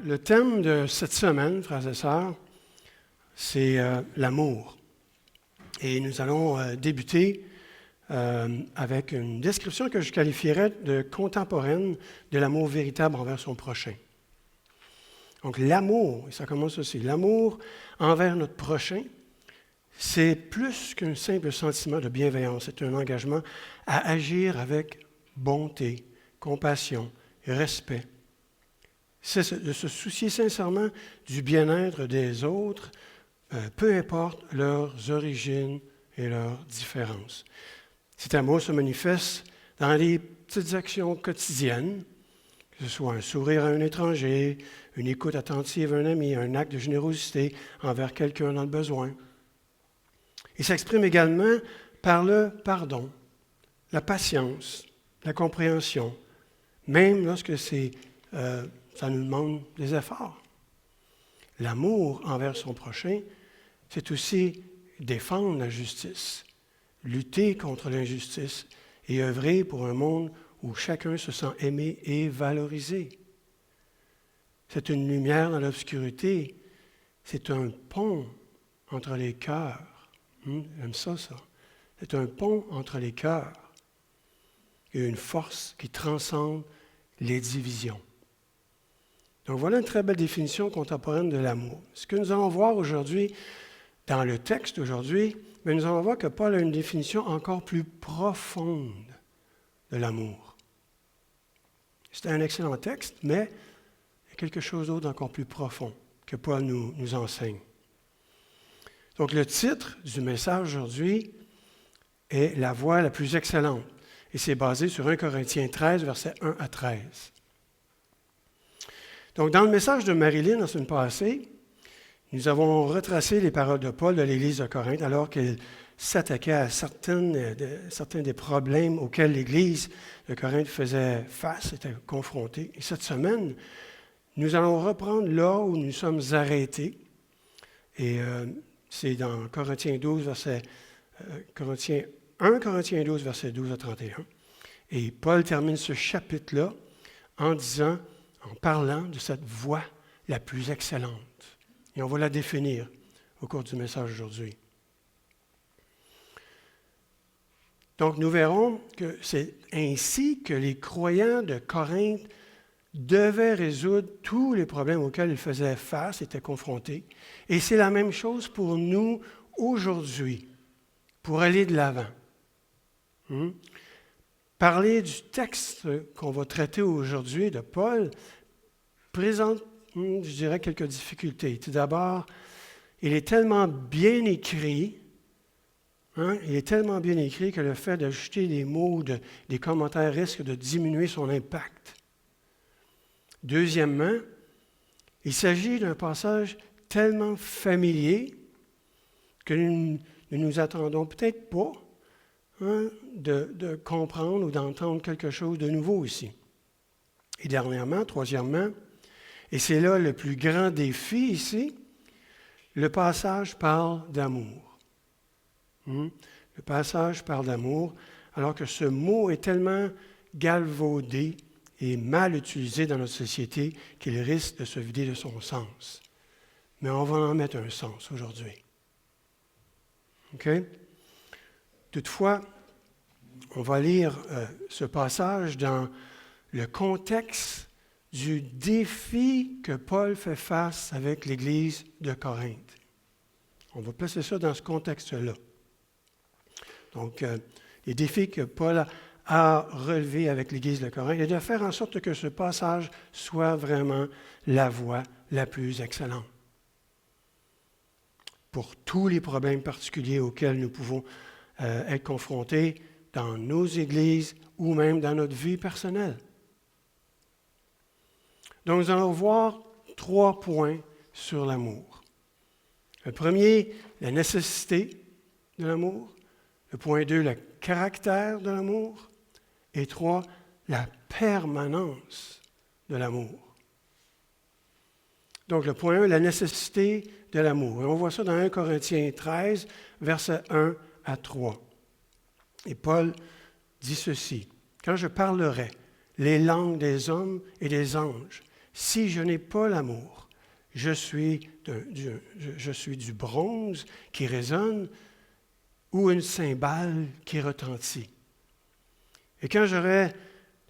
le thème de cette semaine, frères et sœurs, c'est l'amour. Et nous allons débuter avec une description que je qualifierais de contemporaine de l'amour véritable envers son prochain. Donc l'amour, et ça commence aussi, l'amour envers notre prochain, c'est plus qu'un simple sentiment de bienveillance, c'est un engagement à agir avec bonté, compassion, respect. C'est de se soucier sincèrement du bien-être des autres, peu importe leurs origines et leurs différences. Cet amour se manifeste dans les petites actions quotidiennes, que ce soit un sourire à un étranger, une écoute attentive à un ami, un acte de générosité envers quelqu'un dans le besoin. Il s'exprime également par le pardon, la patience, la compréhension, même lorsque ça nous demande des efforts. L'amour envers son prochain, c'est aussi défendre la justice, lutter contre l'injustice et œuvrer pour un monde où chacun se sent aimé et valorisé. C'est une lumière dans l'obscurité, c'est un pont entre les cœurs. J'aime ça. C'est un pont entre les cœurs et une force qui transcende les divisions. Donc voilà une très belle définition contemporaine de l'amour. Ce que nous allons voir aujourd'hui, dans le texte aujourd'hui, mais nous allons voir que Paul a une définition encore plus profonde de l'amour. C'est un excellent texte, mais il y a quelque chose d'autre d'encore plus profond que Paul nous enseigne. Donc le titre du message aujourd'hui est « La voie la plus excellente » et c'est basé sur 1 Corinthiens 13, versets 1 à 13. Donc dans le message de Marilyn la semaine passée, nous avons retracé les paroles de Paul de l'Église de Corinthe alors qu'il s'attaquait à certains des problèmes auxquels l'Église de Corinthe faisait face, était confrontée. Et cette semaine, nous allons reprendre là où nous sommes arrêtés. Et c'est dans 1 Corinthiens 12, verset 12 à 31. Et Paul termine ce chapitre-là en parlant de cette voie la plus excellente. Et on va la définir au cours du message aujourd'hui. Donc, nous verrons que c'est ainsi que les croyants de Corinthe devaient résoudre tous les problèmes auxquels ils faisaient face, étaient confrontés. Et c'est la même chose pour nous aujourd'hui, pour aller de l'avant. Parler du texte qu'on va traiter aujourd'hui de Paul présente, je dirais, quelques difficultés. Tout d'abord, il est tellement bien écrit, que le fait d'ajouter des mots, des commentaires risque de diminuer son impact. Deuxièmement, il s'agit d'un passage tellement familier que nous ne nous attendons peut-être pas de comprendre ou d'entendre quelque chose de nouveau ici. Et troisièmement, et c'est là le plus grand défi ici, le passage parle d'amour. Le passage parle d'amour, alors que ce mot est tellement galvaudé et mal utilisé dans notre société qu'il risque de se vider de son sens. Mais on va en mettre un sens aujourd'hui. OK? Toutefois, on va lire ce passage dans le contexte du défi que Paul fait face avec l'Église de Corinthe. On va placer ça dans ce contexte-là. Donc, les défis que Paul a relevés avec l'Église de Corinthe et de faire en sorte que ce passage soit vraiment la voie la plus excellente. Pour tous les problèmes particuliers auxquels nous pouvons être confrontés dans nos églises ou même dans notre vie personnelle. Donc, nous allons voir 3 points sur l'amour. Le premier, la nécessité de l'amour. Le point 2, le caractère de l'amour. Et 3, la permanence de l'amour. Donc, le point 1, la nécessité de l'amour. Et on voit ça dans 1 Corinthiens 13, versets 1 à 3. Et Paul dit ceci. « Quand je parlerai les langues des hommes et des anges, Si je n'ai pas l'amour, je suis du bronze qui résonne ou une cymbale qui retentit. Et quand j'aurai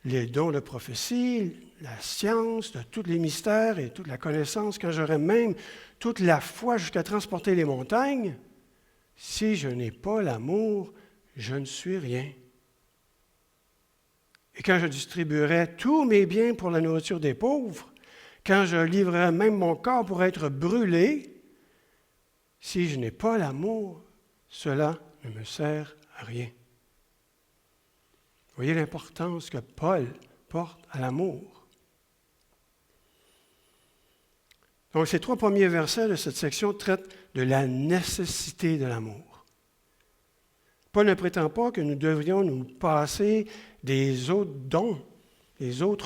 les dons de prophétie, la science, de tous les mystères et toute la connaissance, quand j'aurai même toute la foi jusqu'à transporter les montagnes, si je n'ai pas l'amour, je ne suis rien. Et quand je distribuerai tous mes biens pour la nourriture des pauvres, quand je livrerai même mon corps pour être brûlé, si je n'ai pas l'amour, cela ne me sert à rien. Voyez l'importance que Paul porte à l'amour. Donc, ces 3 premiers versets de cette section traitent de la nécessité de l'amour. Paul ne prétend pas que nous devrions nous passer des autres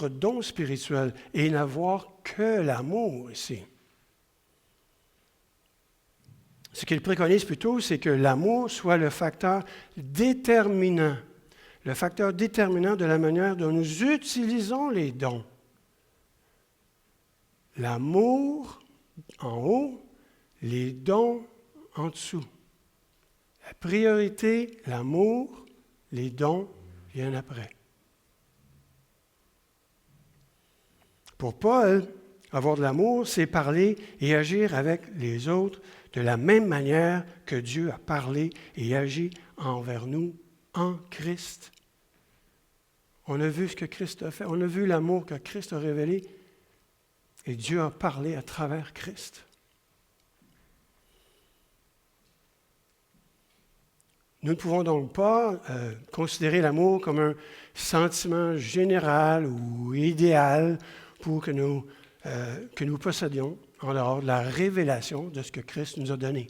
dons spirituels et n'avoir que l'amour ici. Ce qu'il préconise plutôt, c'est que l'amour soit le facteur déterminant de la manière dont nous utilisons les dons. L'amour en haut, les dons en dessous. La priorité, l'amour, les dons viennent après. Pour Paul, avoir de l'amour, c'est parler et agir avec les autres de la même manière que Dieu a parlé et agi envers nous en Christ. On a vu ce que Christ a fait, on a vu l'amour que Christ a révélé et Dieu a parlé à travers Christ. Nous ne pouvons donc pas considérer l'amour comme un sentiment général ou idéal pour que nous possédions en dehors de la révélation de ce que Christ nous a donné.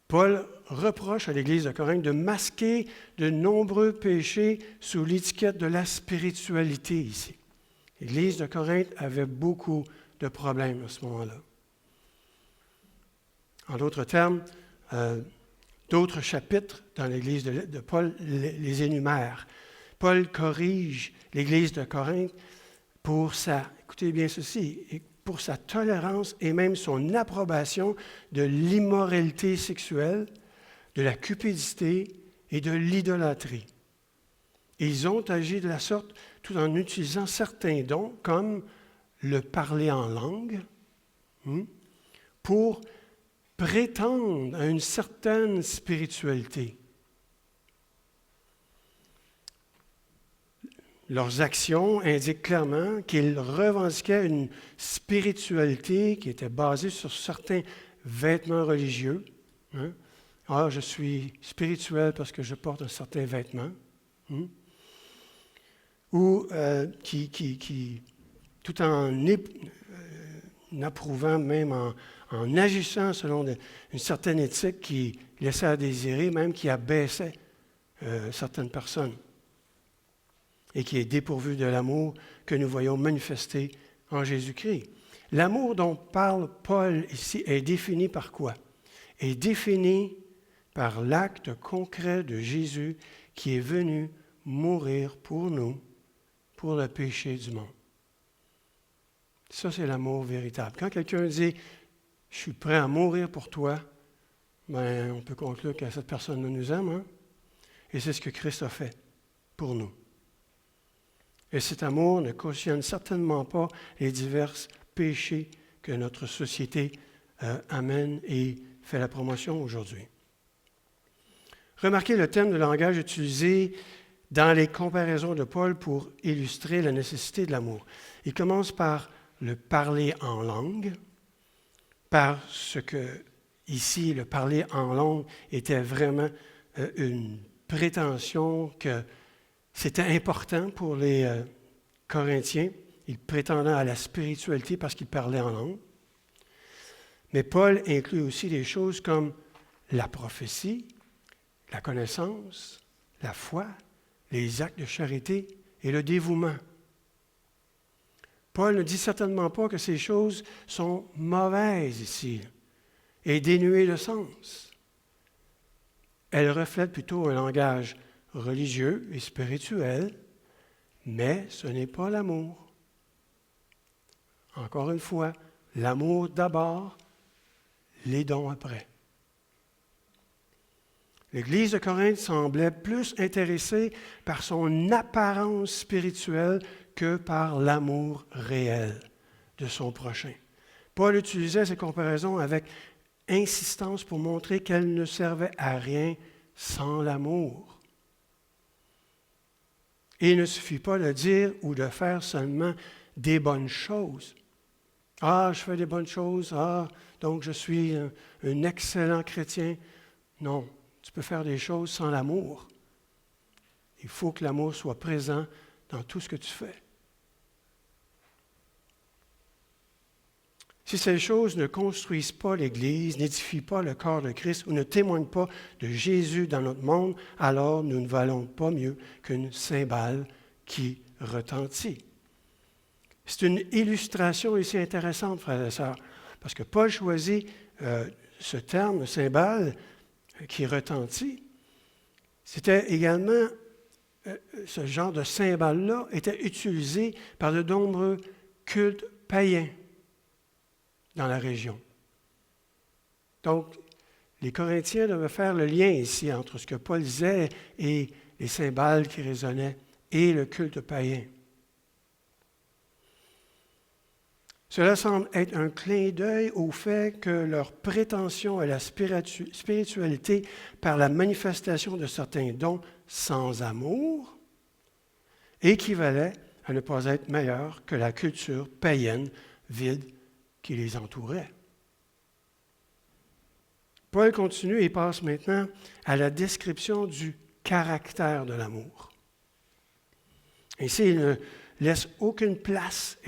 Paul reproche à l'Église de Corinthe de masquer de nombreux péchés sous l'étiquette de la spiritualité ici. L'Église de Corinthe avait beaucoup de problèmes à ce moment-là. En d'autres termes, d'autres chapitres dans l'Église de Paul les énumèrent. Paul corrige l'Église de Corinthe écoutez bien ceci, pour sa tolérance et même son approbation de l'immoralité sexuelle, de la cupidité et de l'idolâtrie. Ils ont agi de la sorte tout en utilisant certains dons, comme le parler en langue, pour prétendre à une certaine spiritualité. Leurs actions indiquent clairement qu'ils revendiquaient une spiritualité qui était basée sur certains vêtements religieux. Ah, je suis spirituel parce que je porte un certain vêtement. Ou qui, tout en approuvant, même en agissant selon une certaine éthique qui laissait à désirer, même qui abaissait certaines personnes, et qui est dépourvu de l'amour que nous voyons manifesté en Jésus-Christ. L'amour dont parle Paul ici est défini par quoi? Est défini par l'acte concret de Jésus qui est venu mourir pour nous, pour le péché du monde. Ça, c'est l'amour véritable. Quand quelqu'un dit « Je suis prêt à mourir pour toi », bien, on peut conclure que cette personne nous aime, et c'est ce que Christ a fait pour nous. Et cet amour ne cautionne certainement pas les divers péchés que notre société amène et fait la promotion aujourd'hui. Remarquez le thème de langage utilisé dans les comparaisons de Paul pour illustrer la nécessité de l'amour. Il commence par le parler en langue, parce que ici, le parler en langue était vraiment une prétention que c'était important pour les Corinthiens. Ils prétendaient à la spiritualité parce qu'ils parlaient en langue. Mais Paul inclut aussi des choses comme la prophétie, la connaissance, la foi, les actes de charité et le dévouement. Paul ne dit certainement pas que ces choses sont mauvaises ici et dénuées de sens. Elles reflètent plutôt un langage religieux et spirituel, mais ce n'est pas l'amour. Encore une fois, l'amour d'abord, les dons après. L'Église de Corinthe semblait plus intéressée par son apparence spirituelle que par l'amour réel de son prochain. Paul utilisait ces comparaisons avec insistance pour montrer qu'elles ne servaient à rien sans l'amour. Et il ne suffit pas de dire ou de faire seulement des bonnes choses. Ah, je fais des bonnes choses, donc je suis un excellent chrétien. Non, tu peux faire des choses sans l'amour. Il faut que l'amour soit présent dans tout ce que tu fais. Si ces choses ne construisent pas l'Église, n'édifient pas le corps de Christ ou ne témoignent pas de Jésus dans notre monde, alors nous ne valons pas mieux qu'une cymbale qui retentit. C'est une illustration ici intéressante, frères et sœurs, parce que Paul choisit ce terme, cymbale, qui retentit. C'était également, ce genre de cymbale-là était utilisé par de nombreux cultes païens dans la région. Donc, les Corinthiens devaient faire le lien ici entre ce que Paul disait et les cymbales qui résonnaient et le culte païen. Cela semble être un clin d'œil au fait que leur prétention à la spiritualité par la manifestation de certains dons sans amour équivalait à ne pas être meilleur que la culture païenne vide qui les entourait. Paul continue et passe maintenant à la description du caractère de l'amour. Ici, il ne laisse aucune place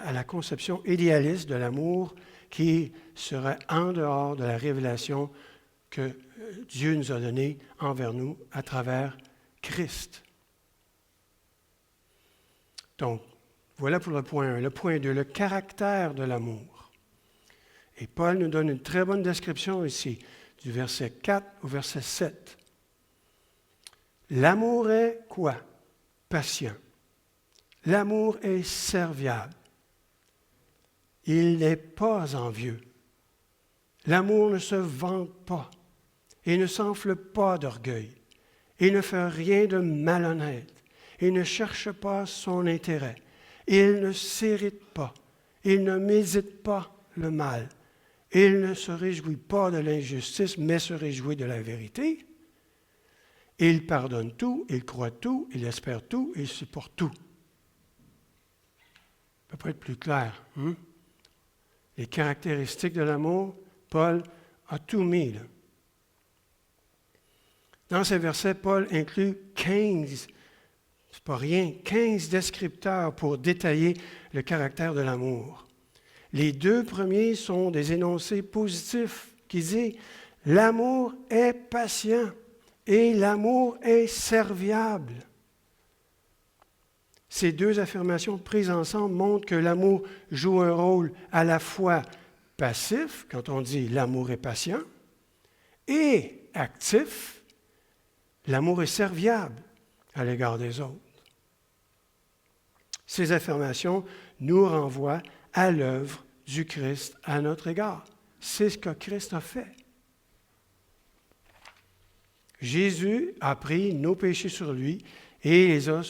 à la conception idéaliste de l'amour qui serait en dehors de la révélation que Dieu nous a donnée envers nous à travers Christ. Donc, voilà pour le point 1. Le point 2, le caractère de l'amour. Et Paul nous donne une très bonne description ici, du verset 4 au verset 7. L'amour est quoi? Patient. L'amour est serviable. Il n'est pas envieux. L'amour ne se vante pas et ne s'enfle pas d'orgueil. Il ne fait rien de malhonnête. Il ne cherche pas son intérêt. Il ne s'irrite pas. Il ne médite pas le mal. Il ne se réjouit pas de l'injustice, mais se réjouit de la vérité. Il pardonne tout, il croit tout, il espère tout, il supporte tout. Ça ne peut pas être plus clair. Les caractéristiques de l'amour, Paul a tout mis là. Dans ces versets, Paul inclut 15, c'est pas rien, 15 descripteurs pour détailler le caractère de l'amour. Les deux premiers sont des énoncés positifs qui disent « L'amour est patient et l'amour est serviable ». Ces deux affirmations prises ensemble montrent que l'amour joue un rôle à la fois passif, quand on dit « l'amour est patient », et actif, l'amour est serviable à l'égard des autres. Ces affirmations nous renvoient à l'œuvre du Christ à notre égard. C'est ce que Christ a fait. Jésus a pris nos péchés sur lui et les a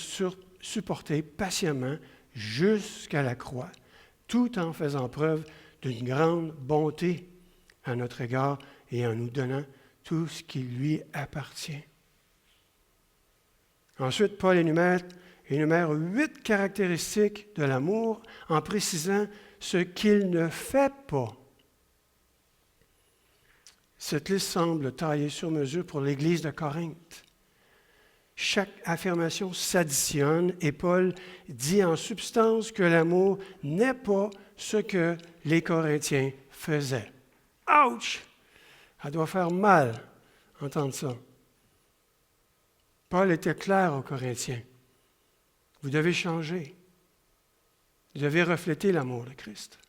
supportés patiemment jusqu'à la croix, tout en faisant preuve d'une grande bonté à notre égard et en nous donnant tout ce qui lui appartient. Ensuite, Paul énumère 8 caractéristiques de l'amour en précisant ce qu'il ne fait pas. Cette liste semble taillée sur mesure pour l'Église de Corinthe. Chaque affirmation s'additionne et Paul dit en substance que l'amour n'est pas ce que les Corinthiens faisaient. Ouch! Ça doit faire mal entendre ça. Paul était clair aux Corinthiens. Vous devez changer. Vous devez refléter l'amour de Christ.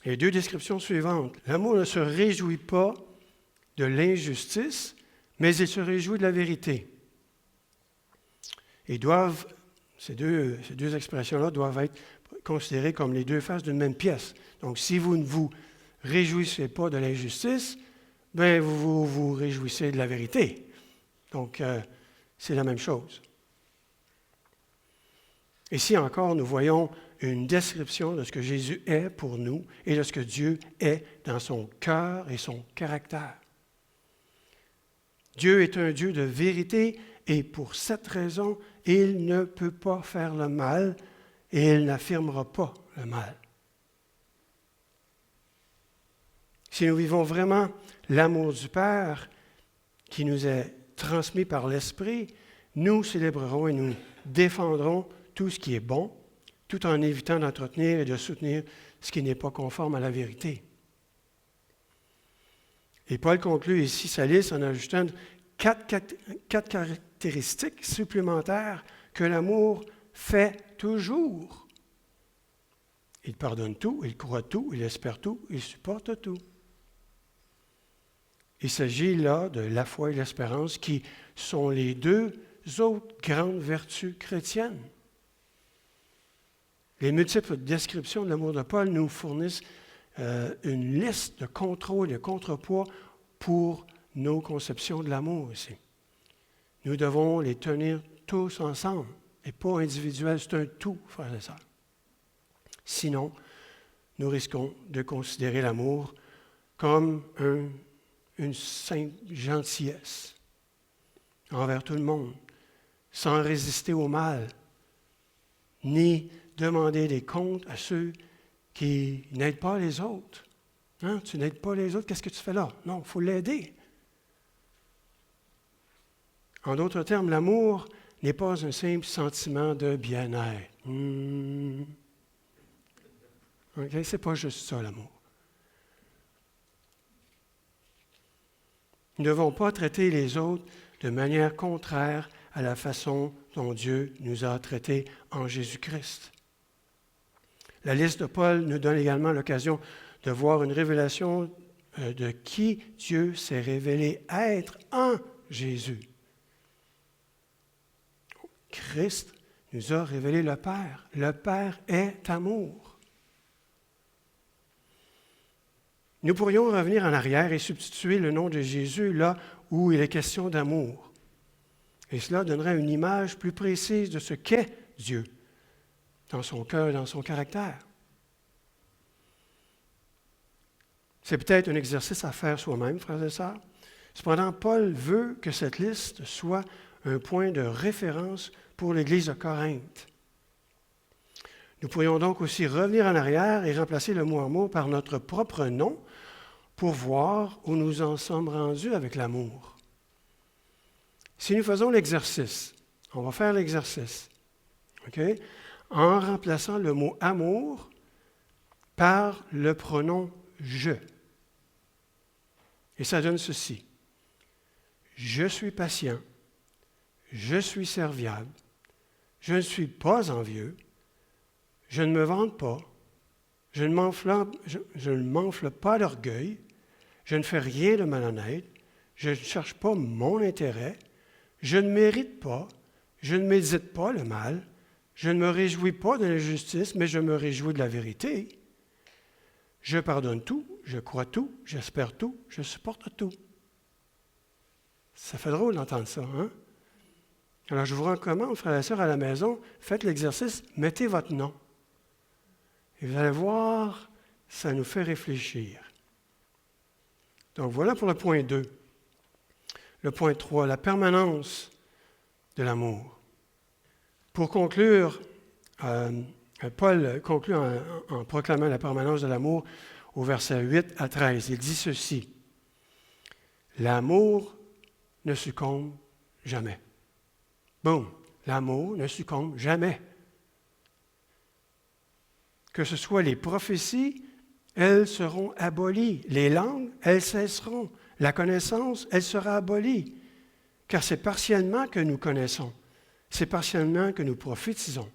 Et les deux descriptions suivantes. L'amour ne se réjouit pas de l'injustice, mais il se réjouit de la vérité. Ils doivent Ces deux expressions-là doivent être considérées comme les deux faces d'une même pièce. Donc, si vous ne vous réjouissez pas de l'injustice, bien, vous vous réjouissez de la vérité. Donc, c'est la même chose. Ici encore, nous voyons une description de ce que Jésus est pour nous et de ce que Dieu est dans son cœur et son caractère. Dieu est un Dieu de vérité et pour cette raison, il ne peut pas faire le mal et il n'affirmera pas le mal. Si nous vivons vraiment l'amour du Père qui nous est transmis par l'Esprit, nous célébrerons et nous défendrons tout ce qui est bon, tout en évitant d'entretenir et de soutenir ce qui n'est pas conforme à la vérité. Et Paul conclut ici sa liste en ajoutant quatre caractéristiques supplémentaires que l'amour fait toujours. Il pardonne tout, il croit tout, il espère tout, il supporte tout. Il s'agit là de la foi et l'espérance qui sont les deux autres grandes vertus chrétiennes. Les multiples descriptions de l'amour de Paul nous fournissent une liste de contrôles et de contrepoids pour nos conceptions de l'amour ici. Nous devons les tenir tous ensemble et pas individuels, c'est un tout, frères et sœurs. Sinon, nous risquons de considérer l'amour comme une simple gentillesse envers tout le monde, sans résister au mal, ni demander des comptes à ceux qui n'aident pas les autres. Hein? Tu n'aides pas les autres, qu'est-ce que tu fais là? Non, il faut l'aider. En d'autres termes, l'amour n'est pas un simple sentiment de bien-être. Okay? Ce n'est pas juste ça, l'amour. Nous ne devons pas traiter les autres de manière contraire à la façon dont Dieu nous a traités en Jésus-Christ. La liste de Paul nous donne également l'occasion de voir une révélation de qui Dieu s'est révélé être en Jésus. Christ nous a révélé le Père. Le Père est amour. Nous pourrions revenir en arrière et substituer le nom de Jésus là où il est question d'amour. Et cela donnerait une image plus précise de ce qu'est Dieu dans son cœur, dans son caractère. C'est peut-être un exercice à faire soi-même, frères et sœurs. Cependant, Paul veut que cette liste soit un point de référence pour l'Église de Corinthe. Nous pourrions donc aussi revenir en arrière et remplacer le mot amour par notre propre nom pour voir où nous en sommes rendus avec l'amour. Si nous faisons l'exercice, on va faire l'exercice, OK? En remplaçant le mot amour par le pronom je. Et ça donne ceci. Je suis patient, je suis serviable, je ne suis pas envieux, je ne me vante pas, je ne m'enfle pas d'orgueil, je ne fais rien de malhonnête, je ne cherche pas mon intérêt, je ne mérite pas, je ne médite pas le mal, je ne me réjouis pas de l'injustice, mais je me réjouis de la vérité. Je pardonne tout, je crois tout, j'espère tout, je supporte tout. Ça fait drôle d'entendre ça, hein? Alors, je vous recommande, frères et sœurs, à la maison, faites l'exercice, mettez votre nom. Et vous allez voir, ça nous fait réfléchir. Donc, voilà pour le point 2. Le point 3, la permanence de l'amour. Pour conclure, Paul conclut en proclamant la permanence de l'amour au verset 8 à 13. Il dit ceci. L'amour ne succombe jamais. Boum! L'amour ne succombe jamais. Que ce soit les prophéties, elles seront abolies. Les langues, elles cesseront. La connaissance, elle sera abolie. Car c'est partiellement que nous connaissons. C'est partiellement que nous prophétisons.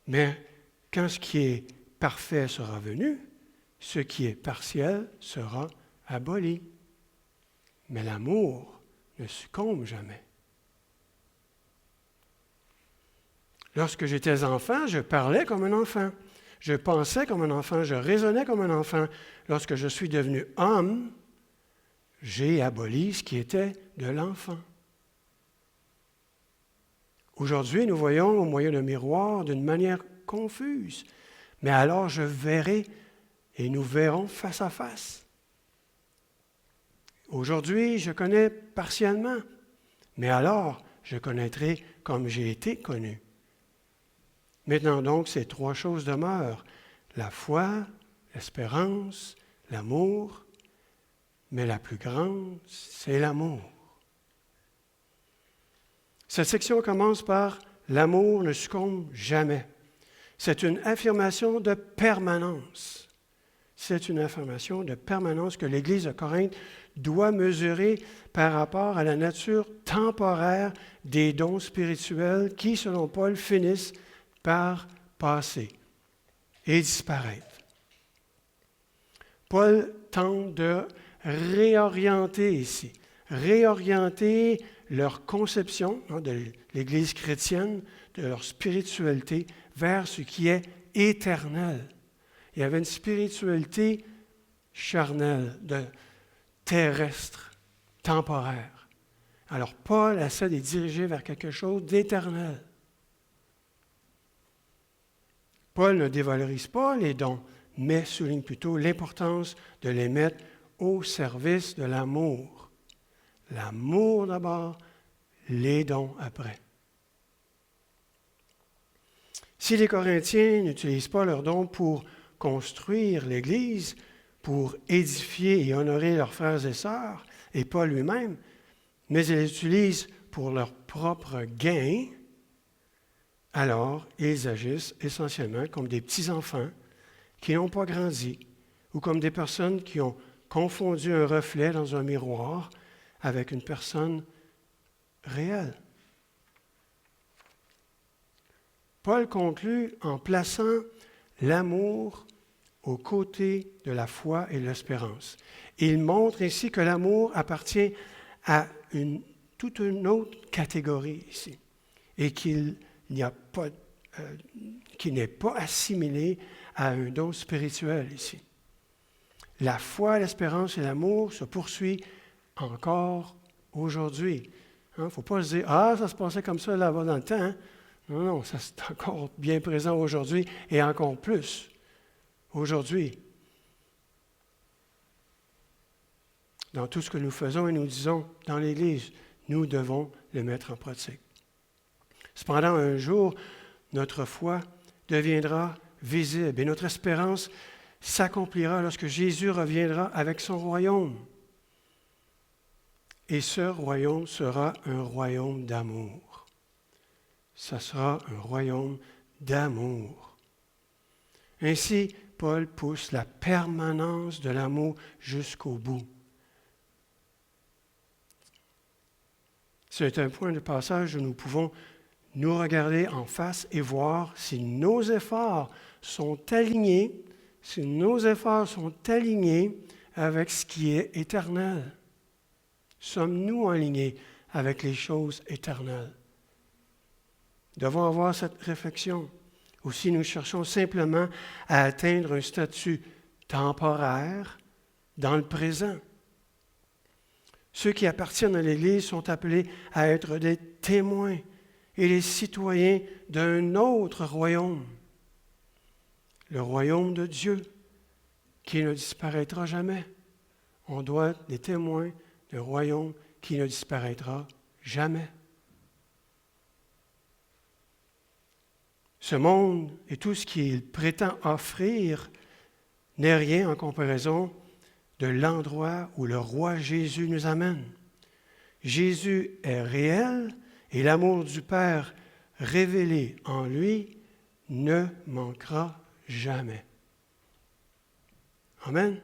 Mais quand ce qui est parfait sera venu, ce qui est partiel sera aboli. Mais l'amour ne succombe jamais. Lorsque j'étais enfant, je parlais comme un enfant. Je pensais comme un enfant, je raisonnais comme un enfant. Lorsque je suis devenu homme, j'ai aboli ce qui était de l'enfant. Aujourd'hui, nous voyons au moyen d'un miroir d'une manière confuse, mais alors je verrai et nous verrons face à face. Aujourd'hui, je connais partiellement, mais alors je connaîtrai comme j'ai été connu. Maintenant donc, ces trois choses demeurent, la foi, l'espérance, l'amour, mais la plus grande, c'est l'amour. Cette section commence par « L'amour ne succombe jamais ». C'est une affirmation de permanence. C'est une affirmation de permanence que l'Église de Corinthe doit mesurer par rapport à la nature temporaire des dons spirituels qui, selon Paul, finissent par passer et disparaître. Paul tente de réorienter ici, réorienter leur conception de l'Église chrétienne, de leur spiritualité, vers ce qui est éternel. Il y avait une spiritualité charnelle, terrestre, temporaire. Alors Paul essaie de les diriger vers quelque chose d'éternel. Paul ne dévalorise pas les dons, mais souligne plutôt l'importance de les mettre au service de l'amour. L'amour d'abord, les dons après. Si les Corinthiens n'utilisent pas leurs dons pour construire l'Église, pour édifier et honorer leurs frères et sœurs, et Paul lui-même, mais ils les utilisent pour leur propre gain, alors ils agissent essentiellement comme des petits-enfants qui n'ont pas grandi, ou comme des personnes qui ont confondu un reflet dans un miroir avec une personne réelle. Paul conclut en plaçant l'amour aux côtés de la foi et de l'espérance. Il montre ainsi que l'amour appartient à toute une autre catégorie ici et qu'il n'est pas assimilé à un don spirituel ici. La foi, l'espérance et l'amour se poursuivent encore aujourd'hui. Il ne faut pas se dire « Ah, ça se passait comme ça là-bas dans le temps. Hein? » Non, non, ça c'est encore bien présent aujourd'hui et encore plus aujourd'hui. Dans tout ce que nous faisons et nous disons dans l'Église, nous devons le mettre en pratique. Cependant, un jour, notre foi deviendra visible et notre espérance s'accomplira lorsque Jésus reviendra avec son royaume. Et ce royaume sera un royaume d'amour. Ça sera un royaume d'amour. Ainsi, Paul pousse la permanence de l'amour jusqu'au bout. C'est un point de passage où nous pouvons nous regarder en face et voir si nos efforts sont alignés, avec ce qui est éternel. Sommes-nous alignés avec les choses éternelles? Nous devons avoir cette réflexion. Ou si nous cherchons simplement à atteindre un statut temporaire dans le présent. Ceux qui appartiennent à l'Église sont appelés à être des témoins et les citoyens d'un autre royaume, le royaume de Dieu, qui ne disparaîtra jamais. On doit être des témoins d'un royaume qui ne disparaîtra jamais. Ce monde et tout ce qu'il prétend offrir n'est rien en comparaison de l'endroit où le roi Jésus nous amène. Jésus est réel et l'amour du Père révélé en lui ne manquera jamais. Amen.